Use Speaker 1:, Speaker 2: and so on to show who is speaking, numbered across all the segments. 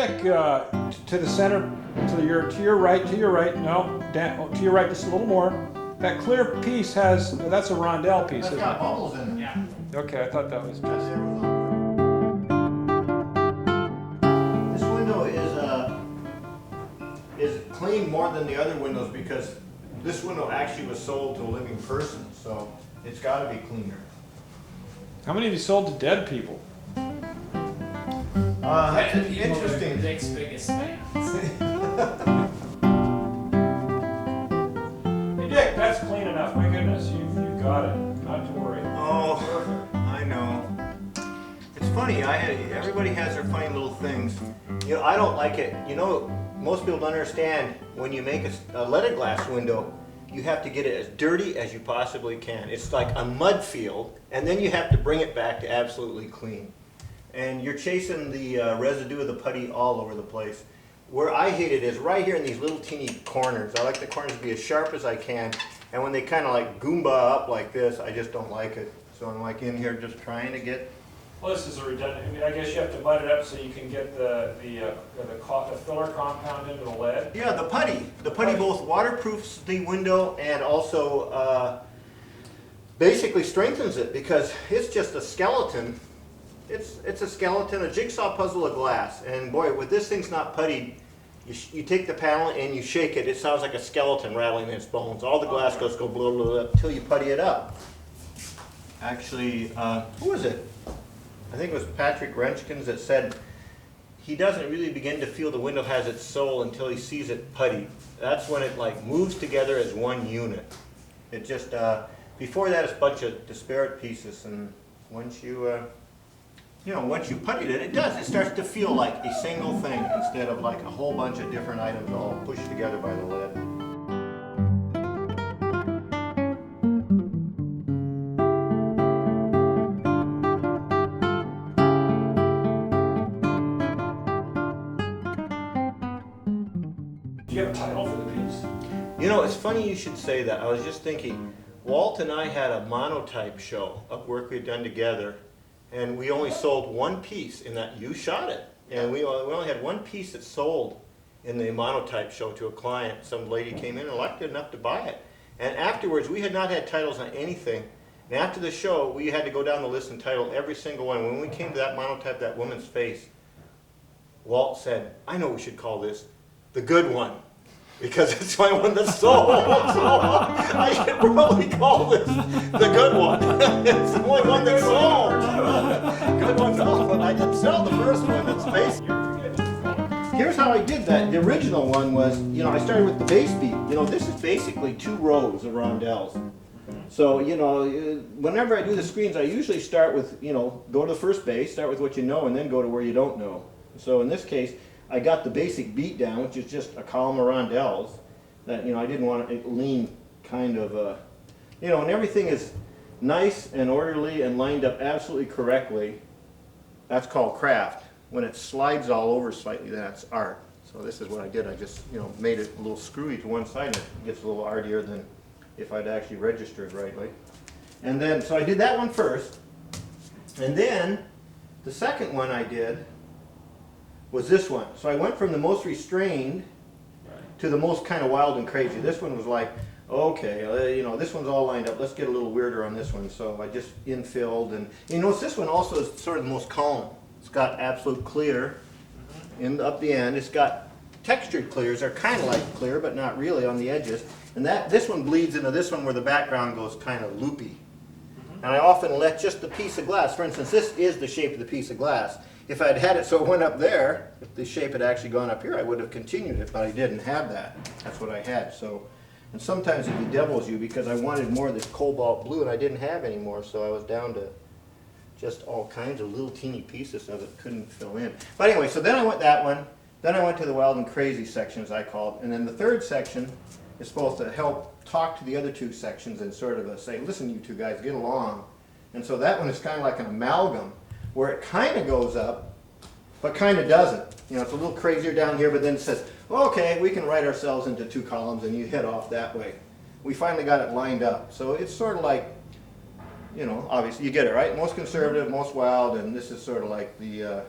Speaker 1: stick to the center, to your right, no, down, to your right just a little more. That clear piece has, that's a Roundel piece,
Speaker 2: That's
Speaker 1: isn't
Speaker 2: got
Speaker 1: it?
Speaker 2: bubbles in it.
Speaker 3: Yeah.
Speaker 1: Okay, I thought that was just...
Speaker 2: This window is clean more than the other windows because this window actually was sold to a living person, so it's got to be cleaner.
Speaker 1: How many have you sold to dead people?
Speaker 2: That's
Speaker 3: And people are
Speaker 2: interesting.
Speaker 3: Dick's biggest fans.
Speaker 1: Hey Dick, that's clean enough. My goodness, you got it. Not to worry.
Speaker 2: Oh, I know. It's funny. Everybody has their funny little things. You know, I don't like it. You know, most people don't understand when you make a leaded glass window, you have to get it as dirty as you possibly can. It's like a mud field, and then you have to bring it back to absolutely clean. And you're chasing the residue of the putty all over the place. Where I hate it is right here in these little teeny corners. I like the corners to be as sharp as I can. And when they kind of like goomba up like this, I just don't like it. So I'm like in here just trying to get...
Speaker 1: Well, this is a redundant. I mean, I guess you have to mud it up so you can get the filler compound into the lead.
Speaker 2: Yeah, the putty. The putty both waterproofs the window and also basically strengthens it because it's just a skeleton. It's a skeleton, a jigsaw puzzle of glass. And boy, with this thing's not puttied, you take the panel and you shake it, it sounds like a skeleton rattling in its bones. All the glass goes go blah, blah, blah, until you putty it up. Actually, who was it? I think it was Patrick Wrenchkins that said he doesn't really begin to feel the window has its soul until he sees it puttied. That's when it like moves together as one unit. It just, before that it's a bunch of disparate pieces, and once you once you puttied it, it does. It starts to feel like a single thing instead of like a whole bunch of different items all pushed together by the lead.
Speaker 1: Do you have a title for the piece?
Speaker 2: You know, it's funny you should say that. I was just thinking, Walt and I had a monotype show of work we'd done together, and we only sold one piece in that. You shot it, and we only had one piece that sold in the monotype show to a client. Some lady came in and liked it enough to buy it. And afterwards, we had not had titles on anything. And after the show, we had to go down the list and title every single one. When we came to that monotype, that woman's face, Walt said, "I know we should call this the good one, because it's the only one that's sold." So I should probably call this the good one. It's the only one that's sold. Good one's all, but I didn't sell the first one. That's basically. Here's how I did that. The original one was, I started with the base beat. This is basically 2 rows of Roundels. So, whenever I do the screens, I usually start with, go to the first base, start with what you know, and then go to where you don't know. So in this case, I got the basic beat down, which is just a column of Roundels. That, I didn't want it lean kind of, and everything is nice and orderly and lined up absolutely correctly. That's called craft. When it slides all over slightly, that's art. So this is what I did. I just, made it a little screwy to one side, and it gets a little artier than if I'd actually registered rightly. And then, so I did that one first. And then, the second one I did was this one. So I went from the most restrained to the most kind of wild and crazy. This one was like, okay, this one's all lined up. Let's get a little weirder on this one. So I just infilled, and this one also is sort of the most calm. It's got absolute clear up the end. It's got textured clears. They're kind of like clear, but not really on the edges. And this one bleeds into this one where the background goes kind of loopy. And I often let just the piece of glass, for instance, this is the shape of the piece of glass. If I'd had it so it went up there, if the shape had actually gone up here, I would have continued it, but I didn't have that. That's what I had. So, and sometimes it bedevils you because I wanted more of this cobalt blue and I didn't have any more, so I was down to just all kinds of little teeny pieces of it, couldn't fill in. But anyway, so then I went that one, then I went to the wild and crazy section, as I call it, and then the third section is supposed to help talk to the other 2 sections and sort of say, listen, you 2 guys, get along. And so that one is kind of like an amalgam, where it kind of goes up, but kind of doesn't. It's a little crazier down here, but then it says, well, okay, we can write ourselves into 2 columns and you head off that way. We finally got it lined up. So it's sort of like, obviously you get it, right? Most conservative, most wild, and this is sort of like the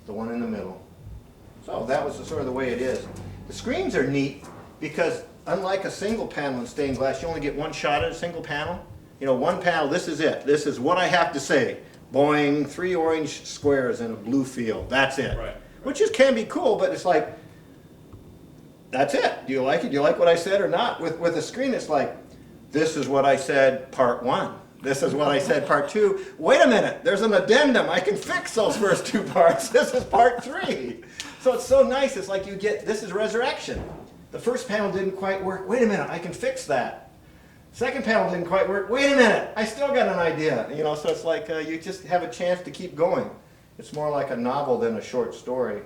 Speaker 2: one in the middle. So that was sort of the way it is. The screens are neat because unlike a single panel in stained glass, you only get one shot at a single panel. You know, one panel, this is it. This is what I have to say. Boing, 3 orange squares in a blue field. That's it.
Speaker 1: Right.
Speaker 2: Which can be cool, but it's like, that's it. Do you like it? Do you like what I said or not? With a screen, it's like, this is what I said part 1. This is what I said part 2. Wait a minute, there's an addendum. I can fix those first 2 parts. This is part 3. So it's so nice. It's like you get, this is resurrection. The first panel didn't quite work. Wait a minute, I can fix that. Second panel didn't quite work. Wait a minute, I still got an idea. You know, so it's like you just have a chance to keep going. It's more like a novel than a short story.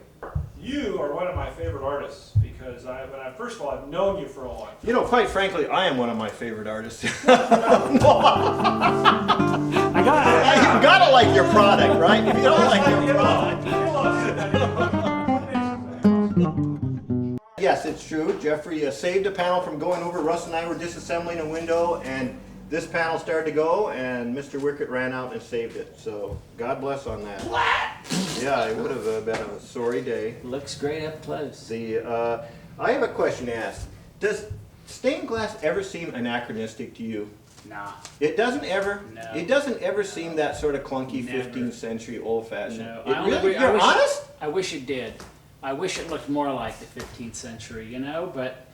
Speaker 1: You are one of my favorite artists because first of all, I've known you for a long time.
Speaker 2: You know, quite frankly, I am one of my favorite artists.
Speaker 3: I got it.
Speaker 2: You gotta like your product, right? If you don't like your product. Yes, it's true. Jeffrey saved a panel from going over. Russ and I were disassembling a window, and this panel started to go, and Mr. Wickett ran out and saved it. So God bless on that.
Speaker 3: What?
Speaker 2: Yeah, it would have been a sorry day.
Speaker 3: Looks great up close.
Speaker 2: I have a question to ask. Does stained glass ever seem anachronistic to you?
Speaker 3: Nah.
Speaker 2: It doesn't ever.
Speaker 3: No.
Speaker 2: It doesn't ever seem that sort of clunky
Speaker 3: Never.
Speaker 2: 15th century old-fashioned.
Speaker 3: No.
Speaker 2: It really? You're
Speaker 3: wish,
Speaker 2: honest?
Speaker 3: I wish it did. I wish it looked more like the 15th century, you know, but...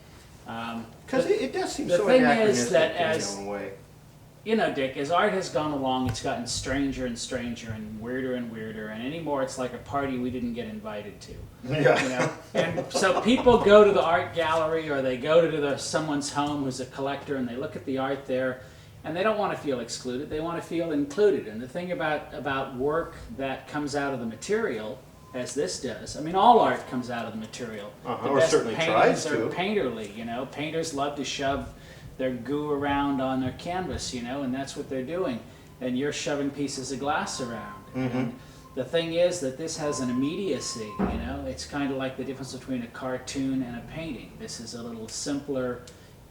Speaker 2: Because it does seem
Speaker 3: the
Speaker 2: so
Speaker 3: thing is
Speaker 2: anachronistic
Speaker 3: that
Speaker 2: in
Speaker 3: as-
Speaker 2: its own way.
Speaker 3: You know, Dick, as art has gone along, it's gotten stranger and stranger and weirder, and anymore it's like a party we didn't get invited to.
Speaker 2: Yeah.
Speaker 3: You know? And so people go to the art gallery or they go to someone's home who's a collector and they look at the art there and they don't want to feel excluded, they want to feel included. And the thing about work that comes out of the material, as this does, I mean all art comes out of the material. The
Speaker 2: Or
Speaker 3: best
Speaker 2: certainly
Speaker 3: paintings
Speaker 2: tries
Speaker 3: are
Speaker 2: to.
Speaker 3: painterly, you know. Painters love to shove their goo around on their canvas, you know, and that's what they're doing. And you're shoving pieces of glass around. And the thing is that this has an immediacy, you know. It's kind of like the difference between a cartoon and a painting. This is a little simpler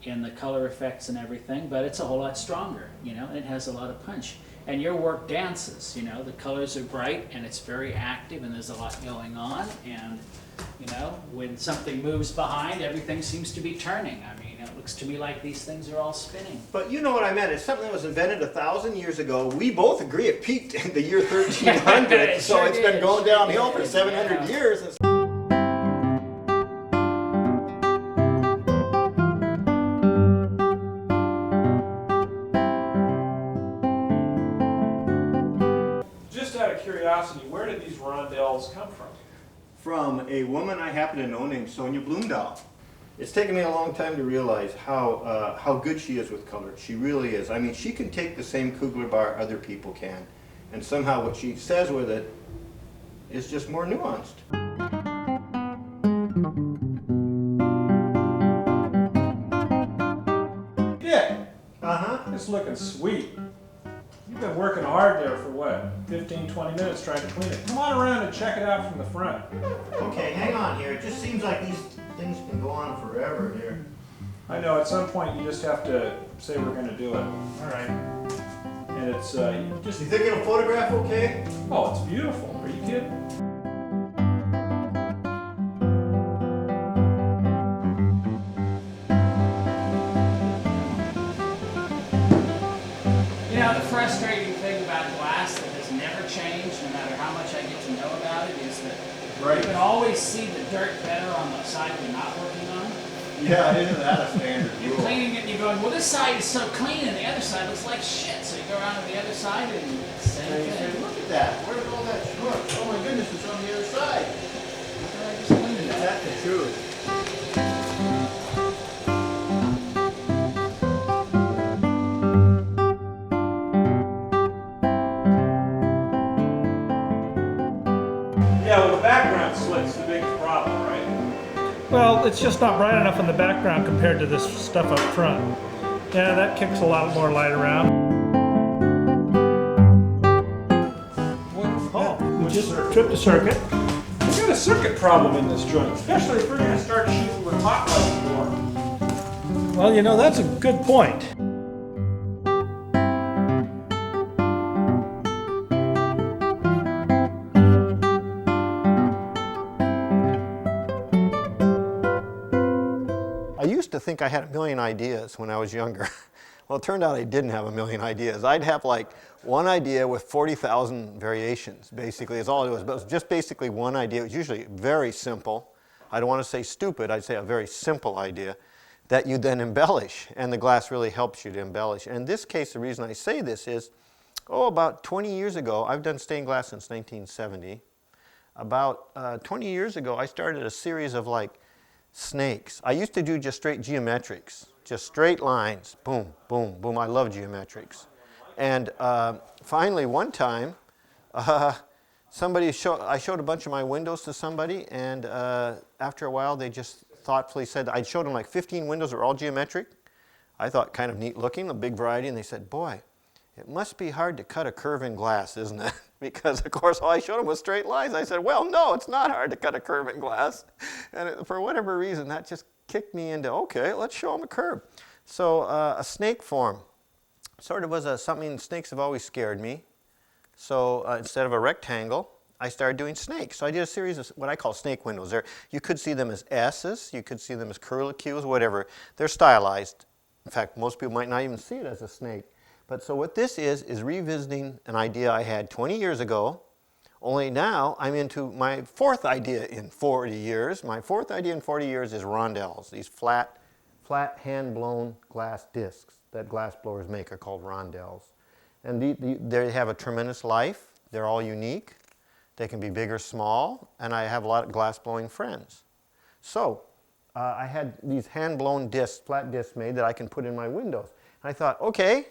Speaker 3: in the color effects and everything, but it's a whole lot stronger, you know, and it has a lot of punch. And your work dances, you know, the colors are bright and it's very active and there's a lot going on. And, you know, when something moves behind, everything seems to be turning. I mean, it looks to me like these things are all spinning.
Speaker 2: But you know what I meant. It's something that was invented 1,000 years ago. We both agree it peaked in the year 1300,
Speaker 3: It
Speaker 2: so
Speaker 3: sure
Speaker 2: it's been
Speaker 3: did,
Speaker 2: going
Speaker 3: sure
Speaker 2: downhill
Speaker 3: did,
Speaker 2: for 700
Speaker 3: yeah.
Speaker 2: years.
Speaker 1: Just out of curiosity, where did these Roundels come from?
Speaker 2: From a woman I happen to know named Sonia Bloomdahl. It's taken me a long time to realize how good she is with color. She really is. I mean, she can take the same Kugler bar other people can, and somehow what she says with it is just more nuanced.
Speaker 1: Dick,
Speaker 2: Uh-huh.
Speaker 1: it's looking sweet. You've been working hard there for what, 15, 20 minutes trying to clean it. Come on around and check it out from the front.
Speaker 2: Okay, hang on here. It just seems like these things can go on forever here.
Speaker 1: I know, at some point you just have to say we're going to do it.
Speaker 2: All right.
Speaker 1: And it's just,
Speaker 2: You think it'll photograph okay?
Speaker 1: oh, it's beautiful. Are you kidding?
Speaker 3: You know, the frustrating thing about glass that has never changed, no matter how much I get to know about it, is that you can always see the dirt better on the side you're not working on.
Speaker 2: Yeah, isn't that a standard
Speaker 3: You're
Speaker 2: rule?
Speaker 3: cleaning it and you're going, well, this side is so clean and the other side looks like shit. So you go around to the other side and same
Speaker 2: And you say,
Speaker 3: thing.
Speaker 2: look at that. Where did all that schmuck? Oh my goodness, it's on the other side.
Speaker 3: I just cleaned it up.
Speaker 2: That's the truth.
Speaker 1: Yeah, well, the background slick's the biggest problem, right?
Speaker 4: Well, it's just not bright enough in the background compared to this stuff up front. Yeah, that kicks a lot more light around. We just tripped a circuit.
Speaker 1: We've got a circuit problem in this joint, especially if we're going to start shooting with hot lights more.
Speaker 4: Well, you know, that's a good point.
Speaker 2: think I had a million ideas when I was younger. Well, it turned out I didn't have a million ideas. I'd have like one idea with 40,000 variations, basically, is all it was. But it was just basically one idea. It was usually very simple. I don't want to say stupid, I'd say a very simple idea that you then embellish, and the glass really helps you to embellish. And in this case, the reason I say this is, about 20 years ago, I've done stained glass since 1970. About 20 years ago, I started a series of like snakes. I used to do just straight geometrics, just straight lines, boom, boom, boom. I love geometrics. And finally, one time, I showed a bunch of my windows to somebody, and after a while, they just thoughtfully said, I showed them like 15 windows that were all geometric. I thought kind of neat looking, a big variety, and they said, boy, it must be hard to cut a curve in glass, isn't it? Because, of course, all I showed them was straight lines. I said, well, no, it's not hard to cut a curve in glass. And for whatever reason, that just kicked me into, okay, let's show them a curve. So a snake form sort of was something snakes have always scared me. So instead of a rectangle, I started doing snakes. So I did a series of what I call snake windows. You could see them as S's, you could see them as curlicues, whatever. They're stylized. In fact, most people might not even see it as a snake. But so what this is revisiting an idea I had 20 years ago, only now I'm into my fourth idea in 40 years. My fourth idea in 40 years is Roundels, these flat hand-blown glass discs that glass blowers make are called Roundels. And they have a tremendous life. They're all unique. They can be big or small, and I have a lot of glass blowing friends. So I had these hand-blown discs, flat discs made that I can put in my windows. And I thought, okay,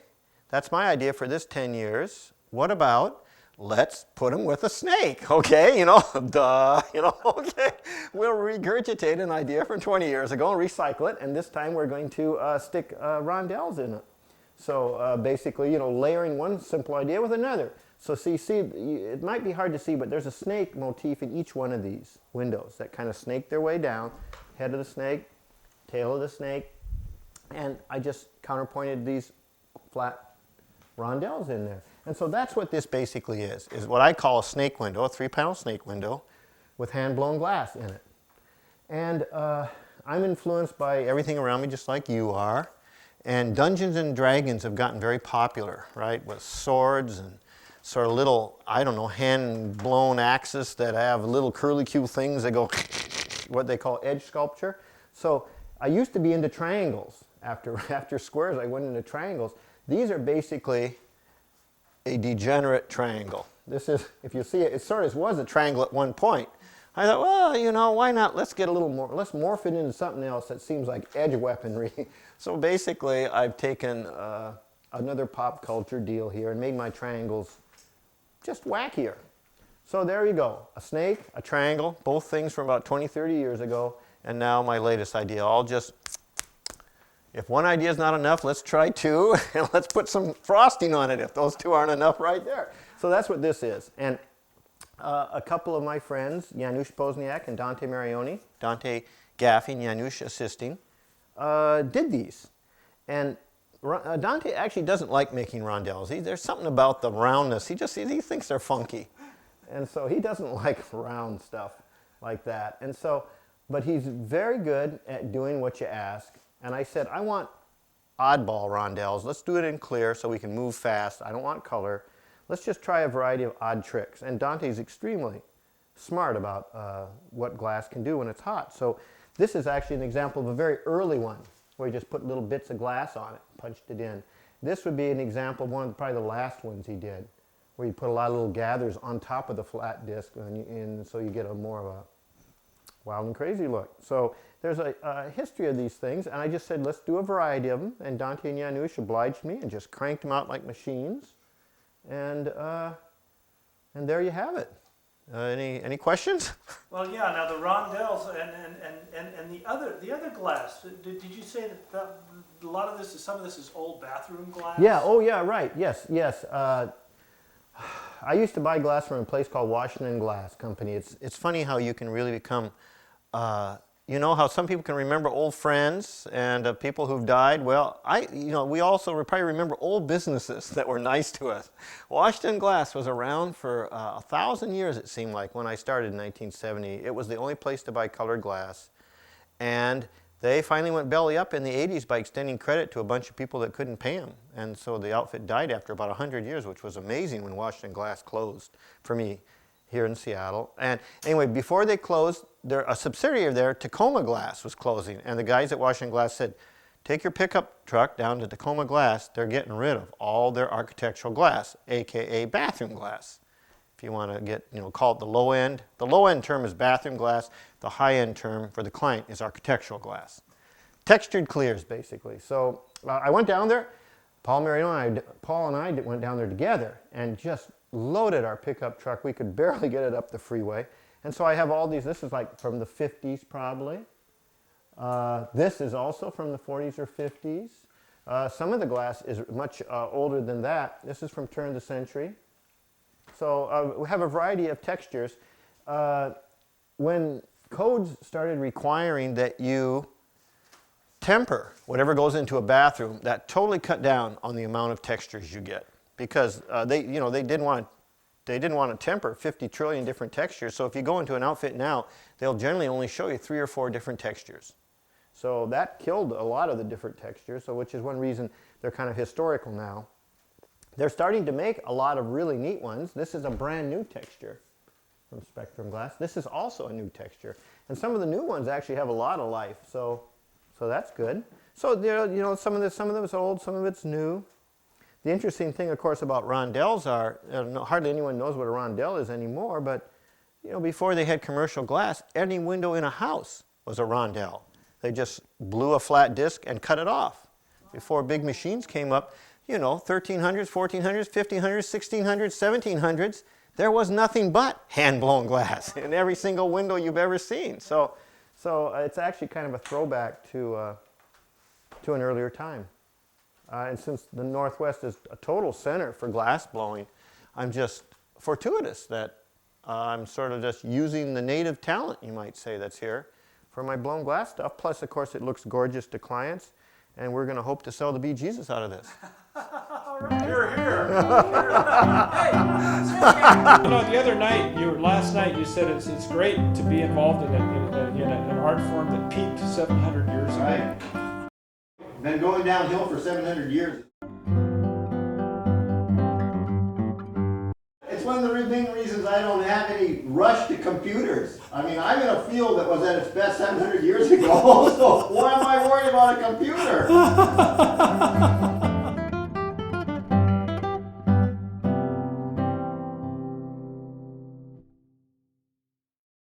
Speaker 2: that's my idea for this 10 years. What about, let's put them with a snake, okay? Duh, okay. We'll regurgitate an idea from 20 years ago and recycle it, and this time we're going to stick Roundels in it. So basically, layering one simple idea with another. So see, it might be hard to see, but there's a snake motif in each one of these windows that kind of snake their way down. Head of the snake, tail of the snake, and I just counterpointed these flat Roundels in there. And so that's what this basically is what I call a snake window, a 3-panel snake window with hand-blown glass in it. And I'm influenced by everything around me just like you are. And Dungeons and Dragons have gotten very popular, right, with swords and sort of little, I don't know, hand-blown axes that have little curlicue things that go what they call edge sculpture. So I used to be into triangles. After squares, I went into triangles. These are basically a degenerate triangle. This is, if you see it, it sort of was a triangle at one point. I thought, well, why not? Let's get a little more, let's morph it into something else that seems like edge weaponry. So basically, I've taken another pop culture deal here and made my triangles just wackier. So there you go, a snake, a triangle, both things from about 20, 30 years ago, and now my latest idea. If one idea is not enough, let's try two, and let's put some frosting on it if those two aren't enough right there. So that's what this is. And a couple of my friends, Janusz Pozniak and Dante Marioni, Dante gaffing, Janusz assisting, did these. And Dante actually doesn't like making Roundels. There's something about the roundness. He thinks they're funky. And so he doesn't like round stuff like that. And so, but he's very good at doing what you ask. And I said, I want oddball Roundels. Let's do it in clear so we can move fast. I don't want color. Let's just try a variety of odd tricks. And Dante's extremely smart about what glass can do when it's hot. So this is actually an example of a very early one where he just put little bits of glass on it, punched it in. This would be an example of one of probably the last ones he did, where he put a lot of little gathers on top of the flat disc, and so you get a more of a wild and crazy look. So there's a history of these things, and I just said, let's do a variety of them, and Dante and Janusz obliged me and just cranked them out like machines, and there you have it. Any questions?
Speaker 4: Well, yeah. Now the Roundels and the other glass. Did you say that a lot of this some of this is old bathroom glass?
Speaker 2: Yeah. Oh, yeah. Right. Yes. I used to buy glass from a place called Washington Glass Company. It's funny how you can really become, how some people can remember old friends and people who've died. Well, we also probably remember old businesses that were nice to us. Washington Glass was around for 1,000 years, it seemed like, when I started in 1970. It was the only place to buy colored glass. And they finally went belly up in the 80s by extending credit to a bunch of people that couldn't pay them. And so the outfit died after about 100 years, which was amazing when Washington Glass closed for me here in Seattle. And anyway, before they closed, a subsidiary there, Tacoma Glass, was closing. And the guys at Washington Glass said, take your pickup truck down to Tacoma Glass. They're getting rid of all their architectural glass, AKA bathroom glass. If you want to get, call it the low end. The low end term is bathroom glass. The high end term for the client is architectural glass. Textured clears, basically. So I went down there. Paul and I went down there together and just loaded our pickup truck. We could barely get it up the freeway. And so I have all these. This is like from the 50s probably. This is also from the 40s or 50s. Some of the glass is much older than that. This is from turn of the century. So we have a variety of textures. When codes started requiring that you temper whatever goes into a bathroom, that totally cut down on the amount of textures you get, because they didn't want to temper 50 trillion different textures. So if you go into an outfit now, they'll generally only show you 3 or 4 different textures. So that killed a lot of the different textures, so which is one reason they're kind of historical now. They're starting to make a lot of really neat ones. This is a brand new texture from Spectrum Glass. This is also a new texture. And some of the new ones actually have a lot of life, so that's good. So some of them is old, some of it's new. The interesting thing, of course, about Roundels are, hardly anyone knows what a Roundel is anymore, but before they had commercial glass, any window in a house was a Roundel. They just blew a flat disc and cut it off. Before big machines came up, 1300s, 1400s, 1500s, 1600s, 1700s, there was nothing but hand-blown glass in every single window you've ever seen. So it's actually kind of a throwback to an earlier time. And since the Northwest is a total center for glass blowing, I'm just fortuitous that I'm sort of just using the native talent, you might say, that's here for my blown glass stuff. Plus, of course, it looks gorgeous to clients, and we're going to hope to sell the bejesus out of this.
Speaker 4: All right. Here, here.
Speaker 1: The other night, last night, you said it's great to be involved in an art form that peaked 700 years ago.
Speaker 2: Right. Been going downhill for 700 years. It's one of the main reasons I don't have any rush to computers. I mean, I'm in a field that was at its best 700 years ago, so why am I worried about a computer?